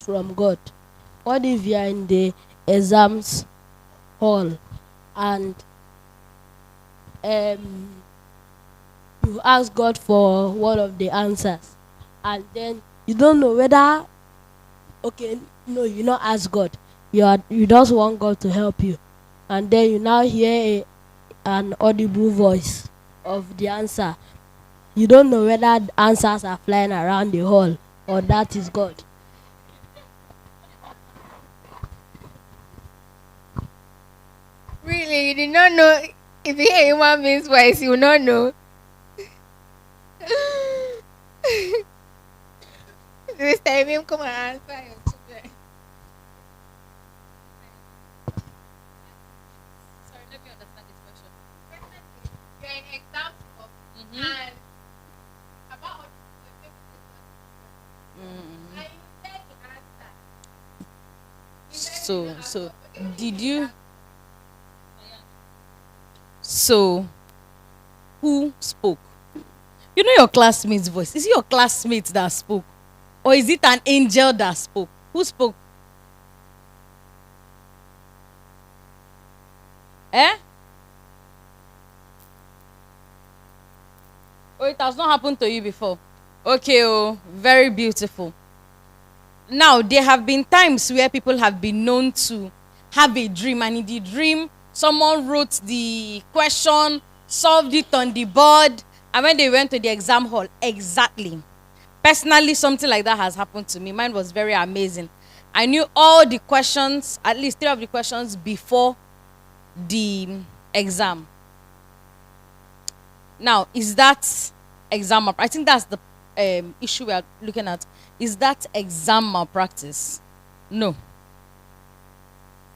from God? What if you are in the exams hall and you ask God for one of the answers, and then you don't know whether, okay, no, you not ask God, you just want God to help you, and then you now hear an audible voice of the answer. You don't know whether the answers are flying around the hall or that is God. Really, you did not know. If you hear a human being's voice, you will not know. This time, him come and answer your children. Sorry, let me understand this question. You're in exam hall, and about what and you said the answer. So did you? So who spoke? You know your classmate's voice. Is it your classmate that spoke, or is it an angel that spoke? Who spoke? Eh? Oh, it has not happened to you before. Okay, oh, very beautiful. Now, there have been times where people have been known to have a dream, and in the dream, someone wrote the question, solved it on the board, and when they went to the exam hall, exactly. Personally, something like that has happened to me. Mine was very amazing. I knew all the questions, at least 3 of the questions before the exam. Now, is that exam malpractice? I think that's the issue we are looking at. Is that exam malpractice? No.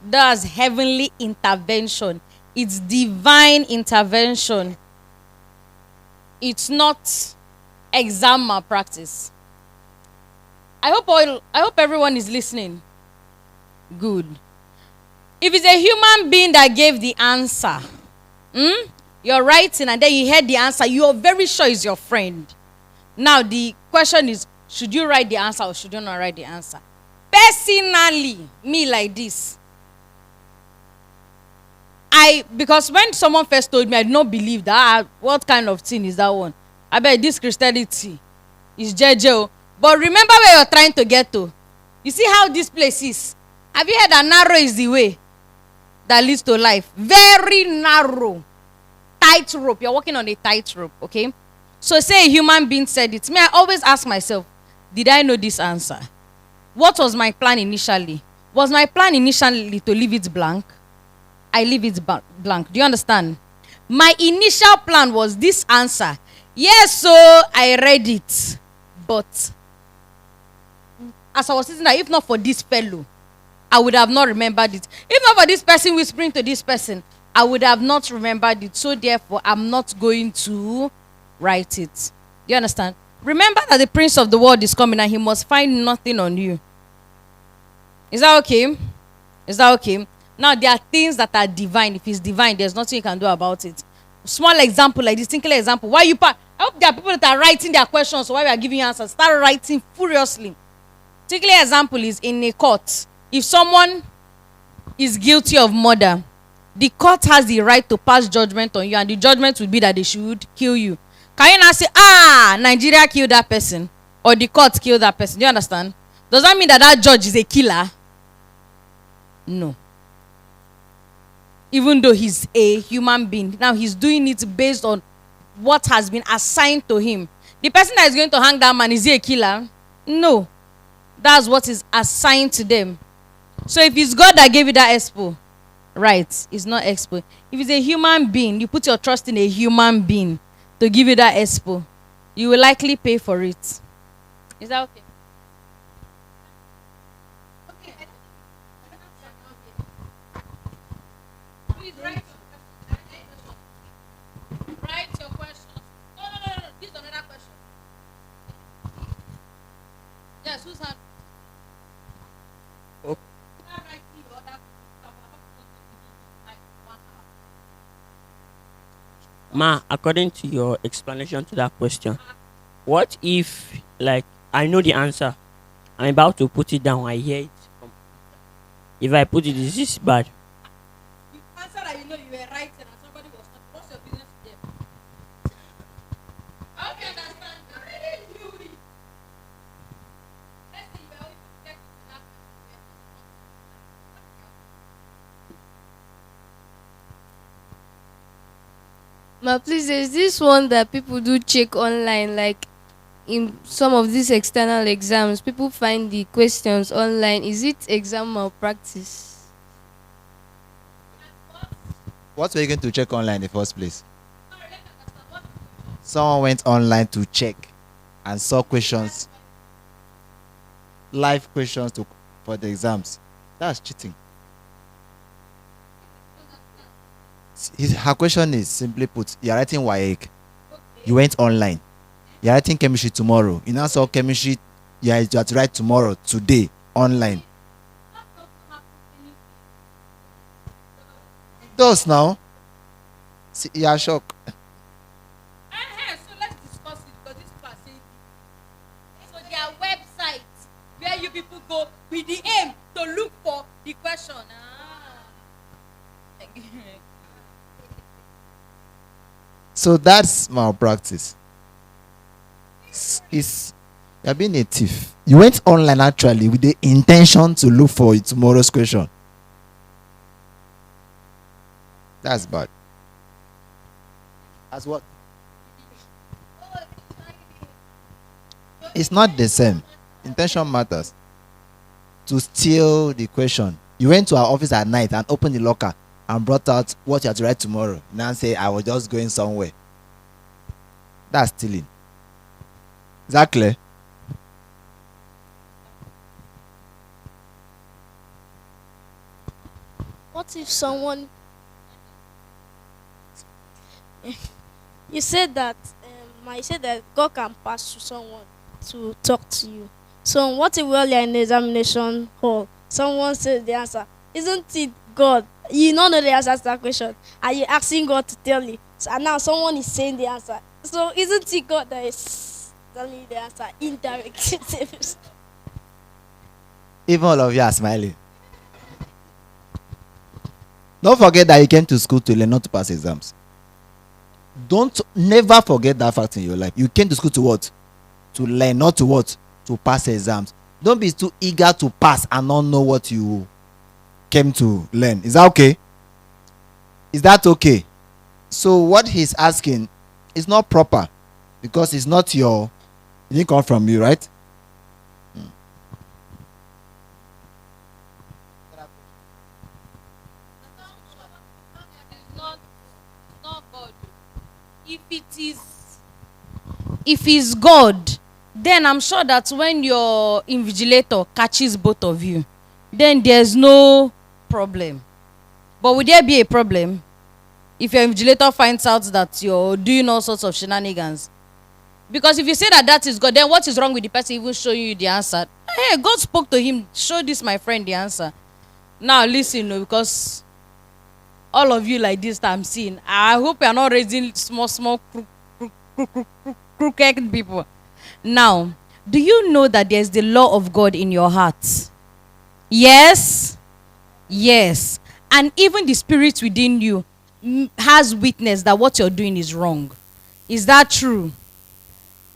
That's heavenly intervention. It's divine intervention. It's not exam malpractice. I hope everyone is listening. Good. If it's a human being that gave the answer, you're writing and then you heard the answer, you're very sure it's your friend. Now the question is, should you write the answer or should you not write the answer? Personally, me like this. Because when someone first told me, I did not believe that. What kind of thing is that one? I bet this Christianity is JJ. But remember where you're trying to get to. You see how this place is? Have you heard that narrow is the way that leads to life? Very narrow. Tightrope. You're walking on a tightrope, okay? So say a human being said it. Me, I always ask myself, did I know this answer? What was my plan initially? Was my plan initially to leave it blank? I leave it blank. Do you understand? My initial plan was this answer. Yes, so I read it. But as I was sitting there, if not for this fellow, I would have not remembered it. If not for this person whispering to this person, I would have not remembered it. So therefore, I'm not going to write it. Do you understand? Remember that the prince of the world is coming and he must find nothing on you. Is that okay? Is that okay? Now, there are things that are divine. If it's divine, there's nothing you can do about it. Small example, like this single example. Why you I hope there are people that are writing their questions, so why we are giving answers. Start writing furiously. Particular example is in a court. If someone is guilty of murder, the court has the right to pass judgment on you, and the judgment will be that they should kill you. Can you now say, Nigeria killed that person, or the court killed that person? Do you understand? Does that mean that that judge is a killer? No. Even though he's a human being, now he's doing it based on what has been assigned to him. The person that is going to hang that man, is he a killer? No. That's what is assigned to them. So if it's God that gave you that expo, right, it's not expo. If it's a human being, you put your trust in a human being to give you that expo, you will likely pay for it. Is that okay? Please write your question. No. This is another question. Yes, who's hand? Okay. Ma, according to your explanation to that question, what if, like, I know the answer I'm about to put it down. I hear it. If I put it, is this bad? You answer that you know you were right and somebody was not. What's your business with them? I hope you understand. Let's see, you are able to get to that. Ma, please, there's this one that people do check online, like in some of these external exams, people find the questions online. Is it exam malpractice? What were you going to check online in the first place? Someone went online to check and saw questions, live questions for the exams. That's cheating. Her question is simply put, you're writing WAEC. You went online. You're writing chemistry tomorrow. You now saw chemistry, you have to write tomorrow, today, online. Those now. See, you are shocked. So let's discuss it because these people are saying it. So there are websites where you people go with the aim to look for the question. So that's malpractice. You're being a thief. You went online actually with the intention to look for tomorrow's question. That's bad. As what? It's not the same. Intention matters. To steal the question. You went to our office at night and opened the locker and brought out what you have to write tomorrow. Now say, I was just going somewhere. That's stealing. Is that clear? What if someone you said that you said that God can pass to someone to talk to you. So what if while you're in the examination hall, someone says the answer, isn't it God? You don't know the answer to that question. Are you asking God to tell you? So, and now someone is saying the answer. So isn't it God that is telling you the answer indirectly? Even all of you are smiling. Don't forget that you came to school to learn, not to pass exams. Never forget that fact in your life. You came to school to what? To learn, not to what? To pass exams. Don't be too eager to pass and not know what you came to learn. Is that okay? Is that okay? So what he's asking is not proper because it's not it didn't come from you, right? Not God. If it's God, then I'm sure that when your invigilator catches both of you, then there's no problem. But would there be a problem if your invigilator finds out that you're doing all sorts of shenanigans? Because if you say that is God, then what is wrong with the person even showing you the answer? Hey, God spoke to him. Show this, my friend, the answer. Now listen, because all of you like this that I'm seeing, I hope you're not raising small crooked people. Now, do you know that there's the law of God in your heart? Yes. Yes. And even the spirit within you has witness that what you're doing is wrong. Is that true?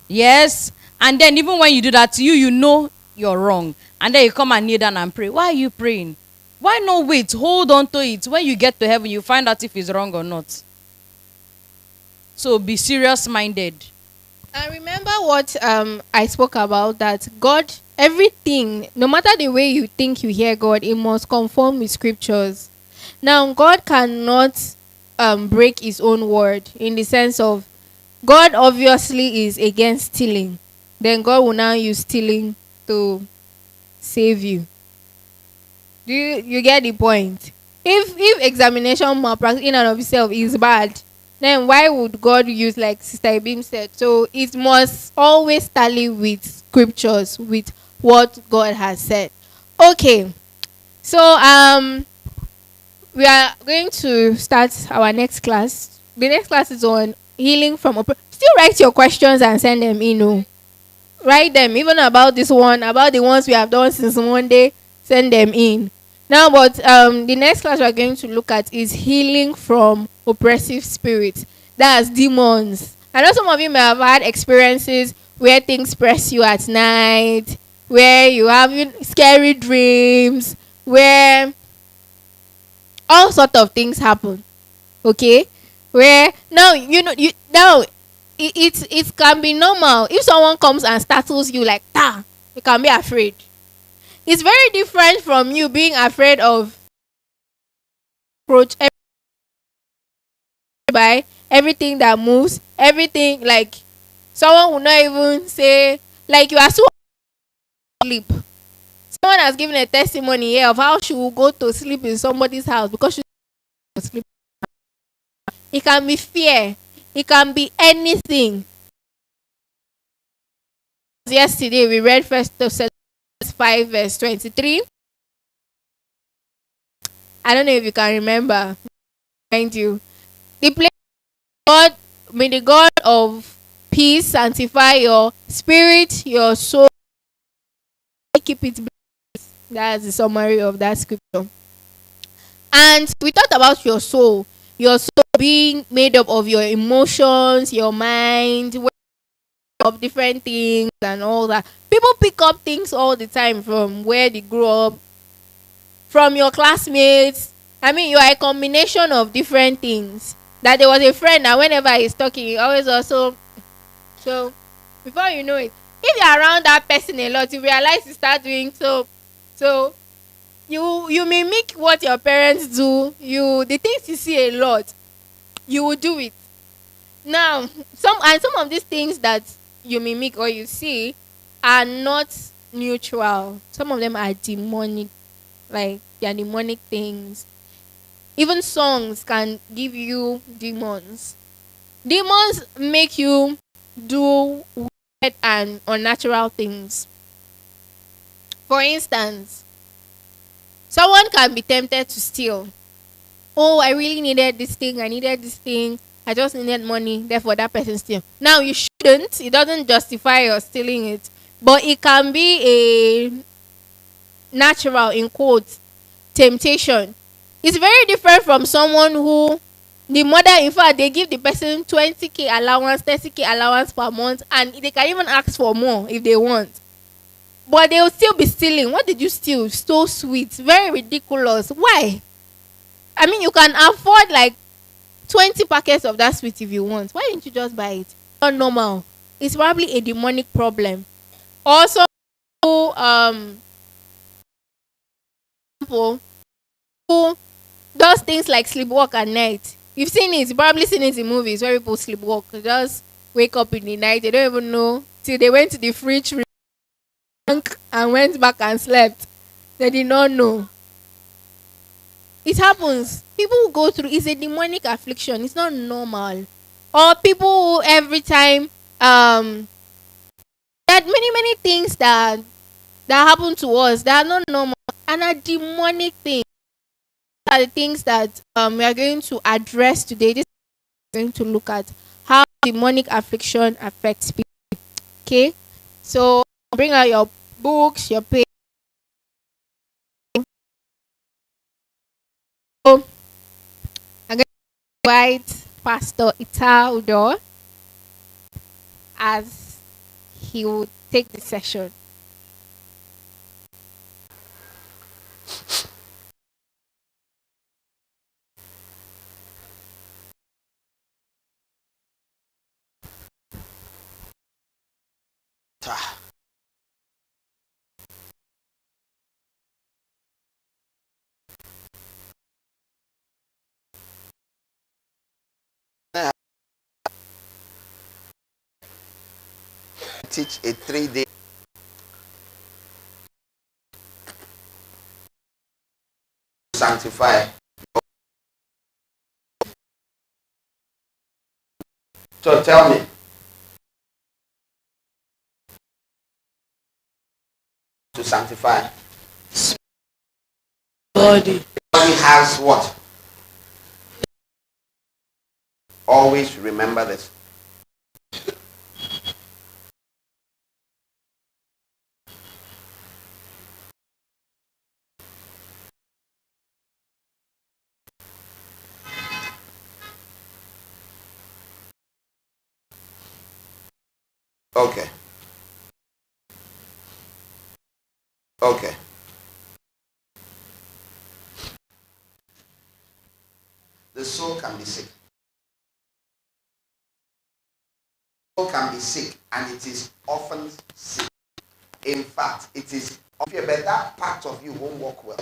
Yes. And then even when you do that, you know you're wrong. And then you come and kneel down and pray. Why are you praying? Why not wait? Hold on to it. When you get to heaven, you find out if it's wrong or not. So be serious-minded. I remember what I spoke about, that God, everything, no matter the way you think you hear God, it must conform with scriptures. Now, God cannot break his own word, in the sense of God obviously is against stealing. Then God will now use stealing to save you. Do you get the point? If examination malpractice in and of itself is bad, then why would God use, like Sister Ibim said? So it must always tally with scriptures, with what God has said. Okay. So we are going to start our next class. The next class is on healing from oppression. Still write your questions and send them in. write them, even about this one, about the ones we have done since Monday. Send them in. Now, but the next class we're going to look at is healing from oppressive spirits. That's demons. I know some of you may have had experiences where things press you at night, where you have scary dreams, where all sort of things happen. Okay, where now it can be normal if someone comes and startles you like that. You can be afraid. It's very different from you being afraid of approach by everything that moves, everything like someone will not even say like you are so asleep. Someone has given a testimony here of how she will go to sleep in somebody's house because she sleep. It can be fear. It can be anything. Yesterday we read First Thessalonians 5 verse 23. I don't know if you can remember. Mind you, the place God, may the God of peace sanctify your spirit, your soul, keep it blessed. That's the summary of that scripture. And we talked about your soul being made up of your emotions, your mind, of different things and all that. People pick up things all the time from where they grew up, from your classmates. I mean, you are a combination of different things. That there was a friend that whenever he's talking, he always also. So, before you know it, if you're around that person a lot, you realize you start doing so. So, you mimic what your parents do. The things you see a lot, you will do it. Now, some of these things that you mimic or you see are not neutral. Some of them are demonic, like they are demonic things. Even songs can give you demons. Demons make you do weird and unnatural things. For instance, someone can be tempted to steal. Oh, I really needed this thing. I needed this thing. I just needed money. Therefore, that person steal. Now, you shouldn't. It doesn't justify your stealing it. But it can be a natural, in quotes, temptation. It's very different from someone who, the mother, in fact, they give the person 20k allowance, 30k allowance per month, and they can even ask for more if they want. But they will still be stealing. What did you steal? So sweet. Very ridiculous. Why? I mean, you can afford like 20 packets of that sweet if you want. Why didn't you just buy it? Not normal. It's probably a demonic problem. Also, people who does things like sleepwalk at night. You've seen it. You've probably seen it in movies where people sleepwalk. They just wake up in the night. They don't even know till they went to the fridge and went back and slept. They did not know. It happens. People who go through, it's a demonic affliction. It's not normal. Or people who every time there are many things that happen to us that are not normal and are demonic things. Are the things that we are going to address today. This is going to look at how demonic affliction affects people. Okay, so bring out your books, your paper. So I'm going to invite Pastor Ita Udoh as he will take the session. Teach a 3-day sanctify. So tell me, to sanctify. Body. Body has what? Always remember this. Okay. Okay. The soul can be sick. Soul can be sick, and it is often sick. In fact, it is often, but that part of you won't work well.